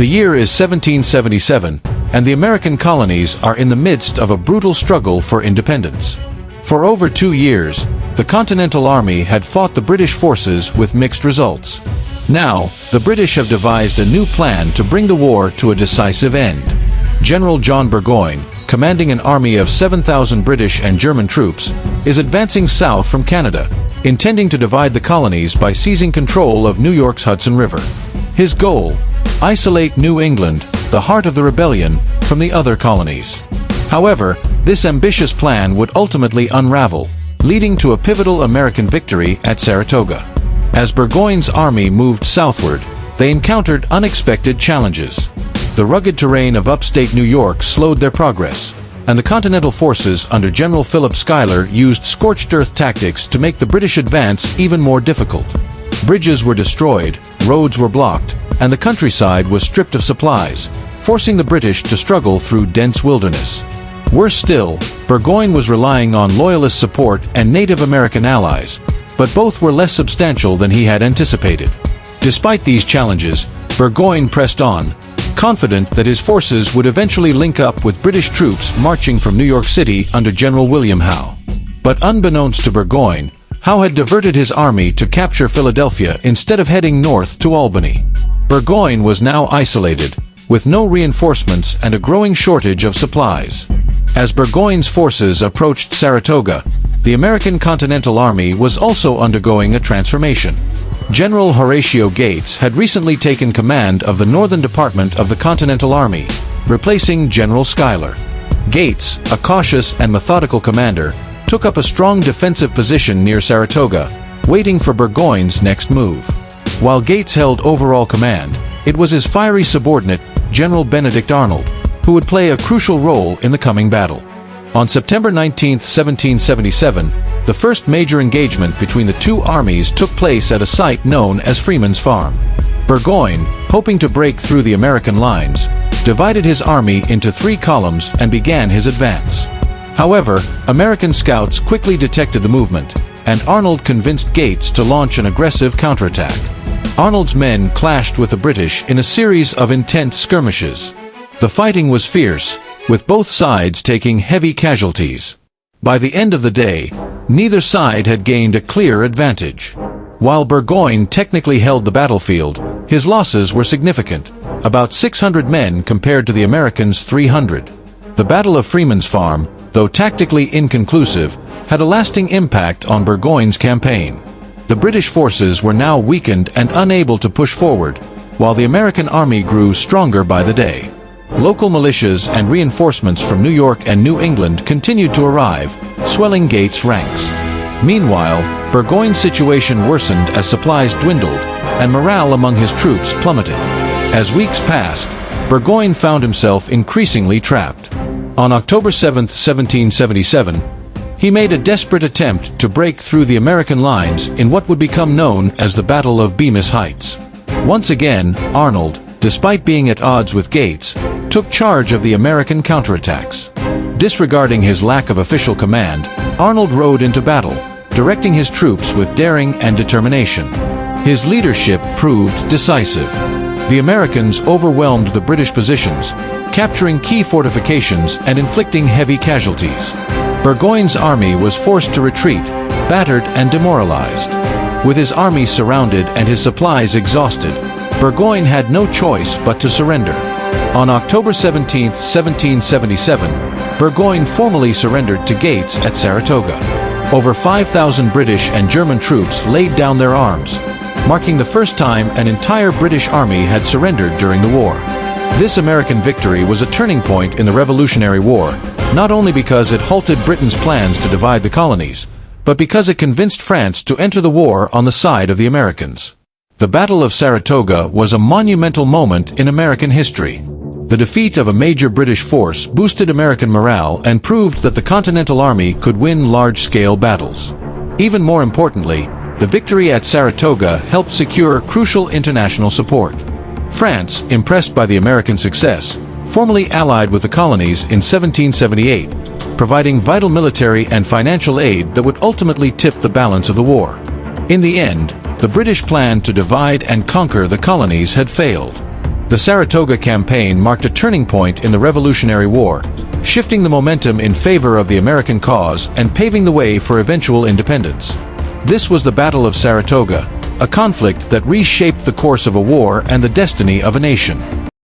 The year is 1777, and the American colonies are in the midst of a brutal struggle for independence. For over 2 years, the Continental Army had fought the British forces with mixed results. Now, the British have devised a new plan to bring the war to a decisive end. General John Burgoyne, commanding an army of 7,000 British and German troops, is advancing south from Canada, intending to divide the colonies by seizing control of New York's Hudson River. His goal: isolate New England, the heart of the rebellion, from the other colonies. However, this ambitious plan would ultimately unravel, leading to a pivotal American victory at Saratoga. As Burgoyne's army moved southward, they encountered unexpected challenges. The rugged terrain of upstate New York slowed their progress, and the Continental forces under General Philip Schuyler used scorched-earth tactics to make the British advance even more difficult. Bridges were destroyed, roads were blocked, and the countryside was stripped of supplies, forcing the British to struggle through dense wilderness. Worse still, Burgoyne was relying on Loyalist support and Native American allies, but both were less substantial than he had anticipated. Despite these challenges, Burgoyne pressed on, confident that his forces would eventually link up with British troops marching from New York City under General William Howe. But unbeknownst to Burgoyne, Howe had diverted his army to capture Philadelphia instead of heading north to Albany. Burgoyne was now isolated, with no reinforcements and a growing shortage of supplies. As Burgoyne's forces approached Saratoga, the American Continental Army was also undergoing a transformation. General Horatio Gates had recently taken command of the Northern Department of the Continental Army, replacing General Schuyler. Gates, a cautious and methodical commander, took up a strong defensive position near Saratoga, waiting for Burgoyne's next move. While Gates held overall command, it was his fiery subordinate, General Benedict Arnold, who would play a crucial role in the coming battle. On September 19, 1777, the first major engagement between the two armies took place at a site known as Freeman's Farm. Burgoyne, hoping to break through the American lines, divided his army into 3 columns and began his advance. However, American scouts quickly detected the movement, and Arnold convinced Gates to launch an aggressive counterattack. Arnold's men clashed with the British in a series of intense skirmishes. The fighting was fierce, with both sides taking heavy casualties. By the end of the day, neither side had gained a clear advantage. While Burgoyne technically held the battlefield, his losses were significant, about 600 men compared to the Americans' 300. The Battle of Freeman's Farm, though tactically inconclusive, had a lasting impact on Burgoyne's campaign. The British forces were now weakened and unable to push forward, while the American army grew stronger by the day. Local militias and reinforcements from New York and New England continued to arrive, swelling Gates' ranks. Meanwhile, Burgoyne's situation worsened as supplies dwindled, and morale among his troops plummeted. As weeks passed, Burgoyne found himself increasingly trapped. On October 7, 1777, he made a desperate attempt to break through the American lines in what would become known as the Battle of Bemis Heights. Once again, Arnold, despite being at odds with Gates, took charge of the American counterattacks. Disregarding his lack of official command, Arnold rode into battle, directing his troops with daring and determination. His leadership proved decisive. The Americans overwhelmed the British positions, capturing key fortifications and inflicting heavy casualties. Burgoyne's army was forced to retreat, battered and demoralized. With his army surrounded and his supplies exhausted, Burgoyne had no choice but to surrender. On October 17, 1777, Burgoyne formally surrendered to Gates at Saratoga. Over 5,000 British and German troops laid down their arms, marking the first time an entire British army had surrendered during the war. This American victory was a turning point in the Revolutionary War, not only because it halted Britain's plans to divide the colonies, but because it convinced France to enter the war on the side of the Americans. The Battle of Saratoga was a monumental moment in American history. The defeat of a major British force boosted American morale and proved that the Continental Army could win large-scale battles. Even more importantly, the victory at Saratoga helped secure crucial international support. France, impressed by the American success, formally allied with the colonies in 1778, providing vital military and financial aid that would ultimately tip the balance of the war. In the end, the British plan to divide and conquer the colonies had failed. The Saratoga campaign marked a turning point in the Revolutionary War, shifting the momentum in favor of the American cause and paving the way for eventual independence. This was the Battle of Saratoga, a conflict that reshaped the course of a war and the destiny of a nation.